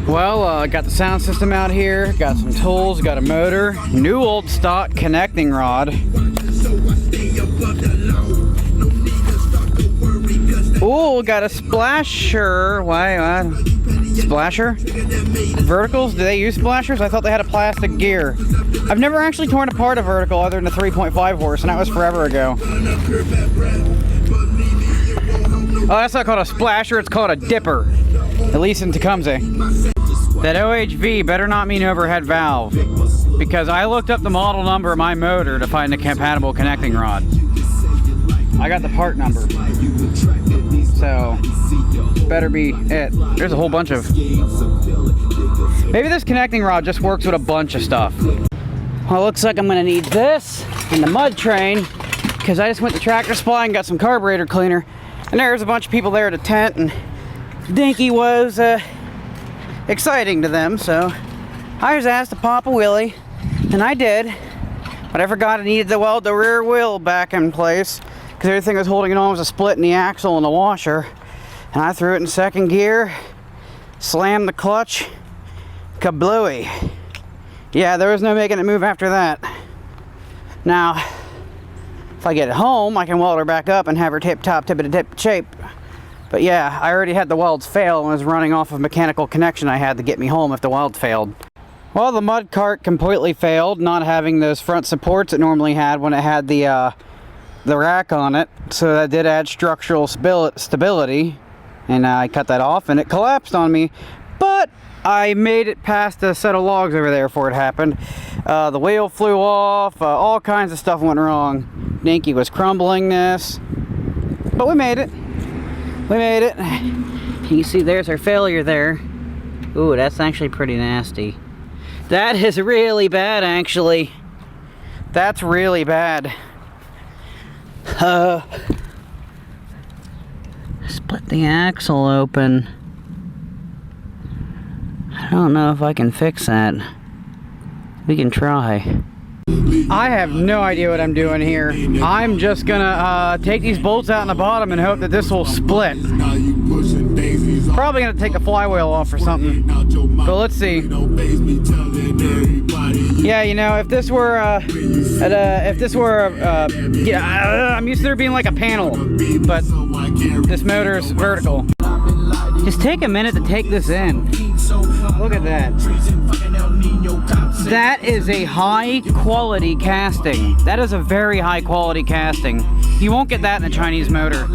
Well, got the sound system out here, got some tools, got a motor, new old stock connecting rod. Ooh, got a splasher. Why? Splasher? Verticals? Do they use splashers? I thought they had a plastic gear. I've never actually torn apart a vertical other than a 3.5 horse, and that was forever ago. Oh, that's not called a splasher, it's called a dipper. At least in Tecumseh. That OHV better not mean overhead valve, because I looked up the model number of my motor to find a compatible connecting rod. I got the part number. So, better be it. There's a whole bunch of... Maybe this connecting rod just works with a bunch of stuff. Well, it looks like I'm gonna need this and the mud train, because I just went to Tractor Supply and got some carburetor cleaner. And there's a bunch of people there at a tent, and Dinky was exciting to them, so I was asked to pop a wheelie, and I did. But I forgot I needed to weld the rear wheel back in place, because everything I was holding it on was a split in the axle and the washer. And I threw it in second gear, slammed the clutch, kablooey. Yeah, there was no making it move after that. Now, if I get it home, I can weld her back up and have her tip-top, tip-of-the-tip shape. But yeah, I already had the welds fail and was running off of mechanical connection I had to get me home if the welds failed. Well, the mud cart completely failed, not having those front supports it normally had when it had the rack on it. So that did add structural stability. And I cut that off and it collapsed on me. But I made it past a set of logs over there before it happened. The wheel flew off, all kinds of stuff went wrong. Dinky was crumbling this. But we made it. We made it. You see there's our failure there. Ooh, that's actually pretty nasty. That is really bad, actually. That's really bad. Split the axle open. I don't know if I can fix that. We can try. I have no idea what I'm doing here. I'm just gonna take these bolts out in the bottom and hope that this will split. Probably gonna take the flywheel off or something. But let's see. Yeah, you know, if this were I'm used to there being like a panel, but this motor's vertical. Just take a minute to take this in. Look at that. That is a high quality casting. That is a very high quality casting. You won't get that in a Chinese motor.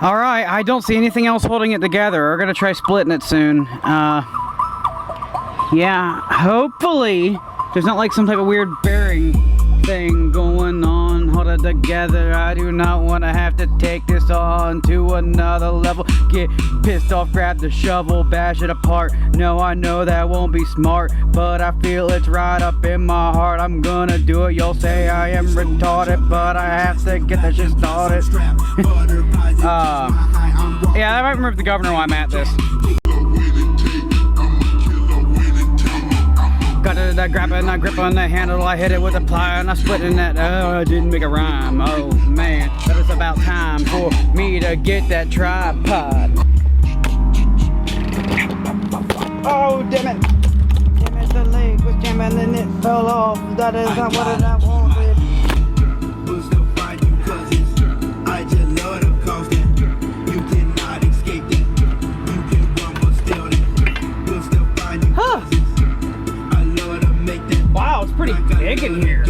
Alright, I don't see anything else holding it together. We're gonna try splitting it soon. Yeah, hopefully there's not like some type of weird bearing thing going on. Hold it together. I do not want to have to take this on to another level. Get pissed off, grab the shovel, bash it apart. No, I know that won't be smart, but I feel it's right up in my heart. I'm gonna do it. You'll say I am retarded, but I have to get that shit started. Yeah, I might remember the governor while I'm at this. Got it, I grab it and I grip on the handle. I hit it with a plier and I split in that. Oh, I didn't make a rhyme. Oh man, but it's about time for me to get that tripod. Oh damn it! Damn it, the leg was jamming and it fell off. That is not what I wanted. Huh. Wow, it's pretty big in here.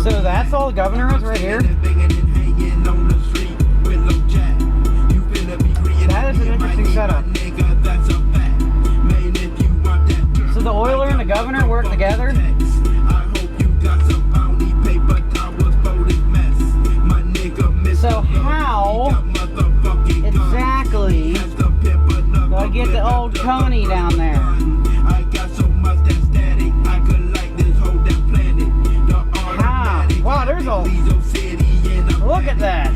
So that's all the governor is right here? That is an interesting setup. So the oiler and the governor work together? So how exactly do I get the old Coney down there? How? Wow, there's a... Look at that.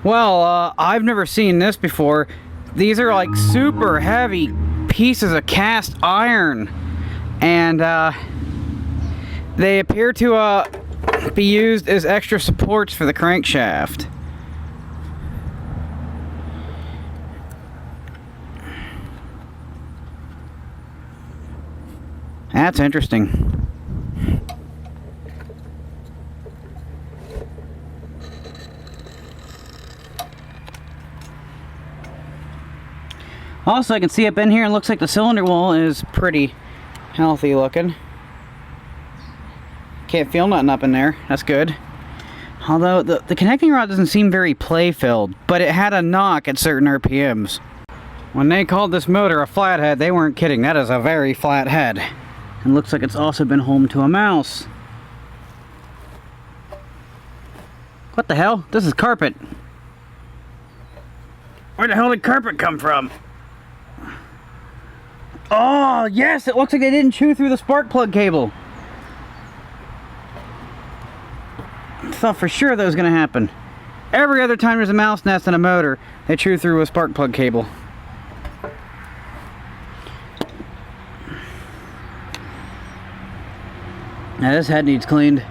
Well, I've never seen this before. These are like super heavy pieces of cast iron. And they appear to be used as extra supports for the crankshaft. That's interesting. Also, I can see up in here, it looks like the cylinder wall is pretty healthy looking. Can't feel nothing up in there. That's good. Although, the connecting rod doesn't seem very play-filled, but it had a knock at certain RPMs. When they called this motor a flathead, they weren't kidding. That is a very flat head. And looks like it's also been home to a mouse. What the hell? This is carpet. Where the hell did carpet come from? Oh, yes! It looks like they didn't chew through the spark plug cable. I thought for sure that was going to happen. Every other time there's a mouse nest in a motor, they chew through a spark plug cable. Now this head needs cleaned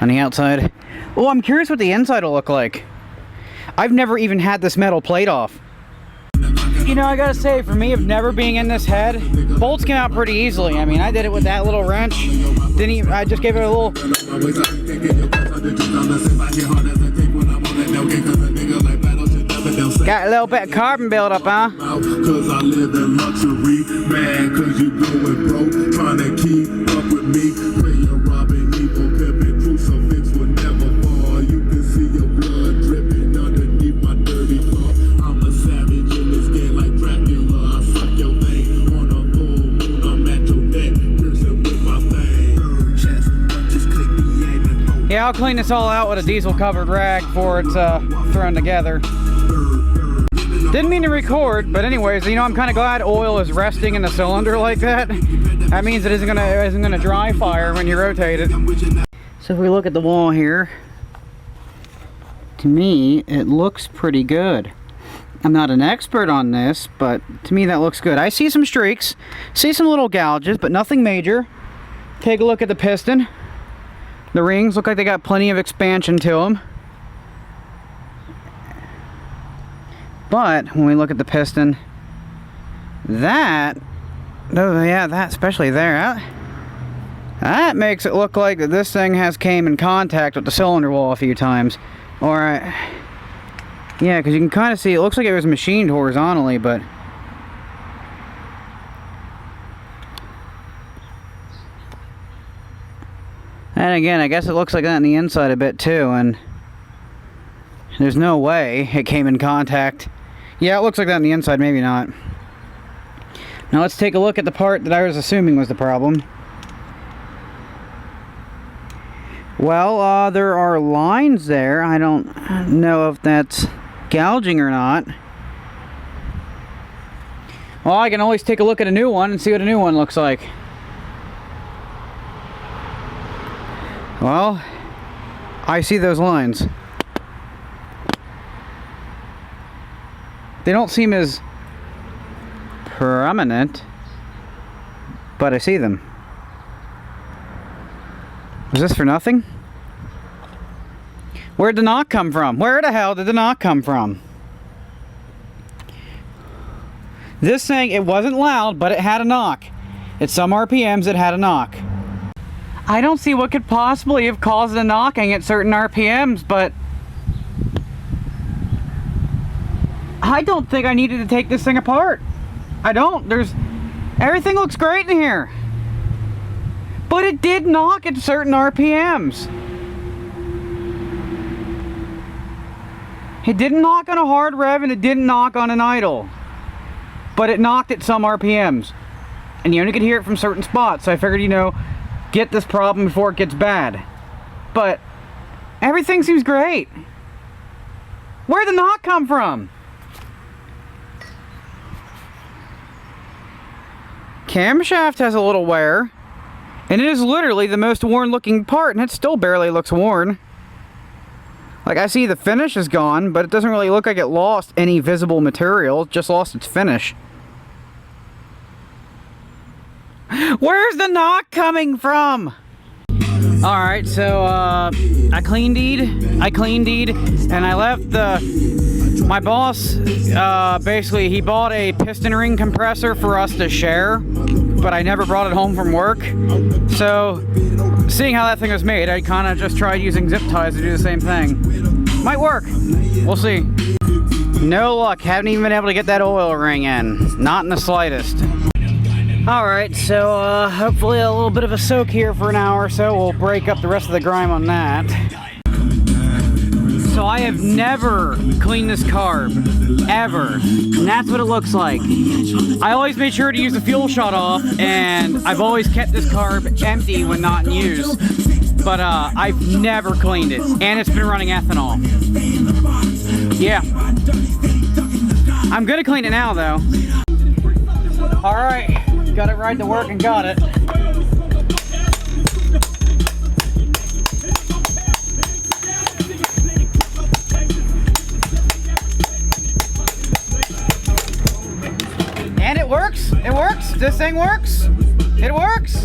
on the outside. Oh, I'm curious what the inside will look like. I've never even had this metal plate off. You know, I gotta say, for me, of never being in this head, bolts came out pretty easily. I mean, I did it with that little wrench. Didn't even, I just gave it a little... Got a little bit of carbon buildup, huh? Cause I live in luxury, man, cause you going broke, trying to keep up with me. Player robbing, evil, pimping, crucifix will never fall. You can see your blood dripping underneath my dirty claw. I'm a savage in this game like Dracula. I suck your vein on a full moon. I'm at your neck, piercing with my thing. Just click the aim and hold. Yeah, I'll clean this all out with a diesel covered rag before it's thrown together. Didn't mean to record, but anyways, you know, I'm kind of glad oil is resting in the cylinder like that. That means it isn't gonna dry fire when you rotate it. So if we look at the wall here, to me, it looks pretty good. I'm not an expert on this, but to me that looks good. I see some streaks, see some little gouges, but nothing major. Take a look at the piston. The rings look like they got plenty of expansion to them. But when we look at the piston, that, oh yeah, that especially there, that makes it look like that this thing has came in contact with the cylinder wall a few times. Or, yeah, because you can kind of see, it looks like it was machined horizontally, but... And again, I guess it looks like that on the inside a bit too, and there's no way it came in contact. Yeah, it looks like that on the inside, maybe not. Now let's take a look at the part that I was assuming was the problem. Well, there are lines there. I don't know if that's gouging or not. Well, I can always take a look at a new one and see what a new one looks like. Well, I see those lines. They don't seem as prominent, but I see them. Was this for nothing? Where'd the knock come from? Where the hell did the knock come from? This thing, it wasn't loud, but it had a knock. At some RPMs, it had a knock. I don't see what could possibly have caused the knocking at certain RPMs, but I don't think I needed to take this thing apart. I don't. Everything looks great in here. But it did knock at certain RPMs. It didn't knock on a hard rev and it didn't knock on an idle. But it knocked at some RPMs. And you only could hear it from certain spots. So I figured, you know, get this problem before it gets bad. But everything seems great. Where'd the knock come from? Camshaft has a little wear, and it is literally the most worn looking part, and it still barely looks worn. Like, I see the finish is gone, but it doesn't really look like it lost any visible material. It just lost its finish. Where's the knock coming from? Alright, so I cleaned and I left my boss, basically he bought a piston ring compressor for us to share, but I never brought it home from work. So, seeing how that thing was made, I kind of just tried using zip ties to do the same thing. Might work. We'll see. No luck. Haven't even been able to get that oil ring in. Not in the slightest. Alright, so hopefully a little bit of a soak here for an hour or so. We'll break up the rest of the grime on that. So I have never cleaned this carb, ever. And that's what it looks like. I always made sure to use the fuel shot off, and I've always kept this carb empty when not in use. But I've never cleaned it, and it's been running ethanol. Yeah. I'm gonna clean it now, though. Alright, got it right to work and got it. And it works! It works! This thing works! It works!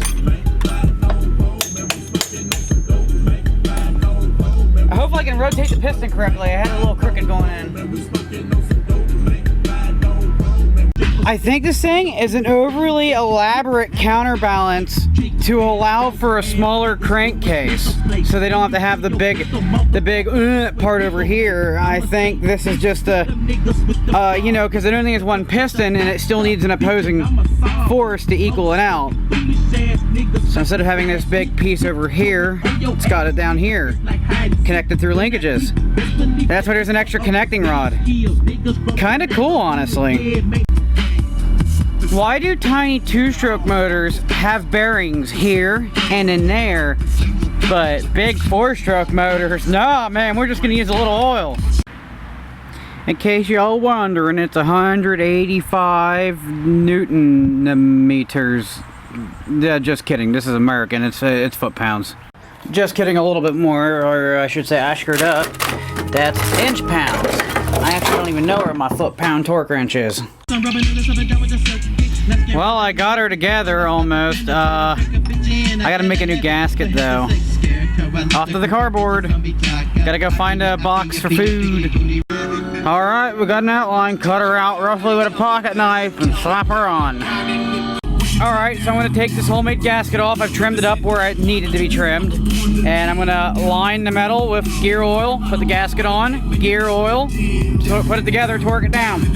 I hope I can rotate the piston correctly. I had a little crooked going in. I think this thing is an overly elaborate counterbalance to allow for a smaller crankcase, so they don't have to have the big part over here. I think this is just a, you know, because I don't think it's one piston and it still needs an opposing force to equal it out. So instead of having this big piece over here, it's got it down here, connected through linkages. That's why there's an extra connecting rod. Kind of cool, honestly. Why do tiny two-stroke motors have bearings here and in there, but big four-stroke motors, nah, man, we're just gonna use a little oil. In case y'all wondering, it's 185 Newton meters. Yeah, just kidding. This is American. It's foot-pounds. Just kidding, a little bit more, or I should say, I screwed up. That's inch-pounds. I actually don't even know where my foot-pound torque wrench is. Well, I got her together almost. I gotta make a new gasket though. Off to the cardboard. Gotta go find a box for food. Alright, we got an outline. Cut her out roughly with a pocket knife and slap her on. Alright, so I'm gonna take this homemade gasket off. I've trimmed it up where it needed to be trimmed. And I'm gonna line the metal with gear oil, put the gasket on, gear oil, put it together, torque it down.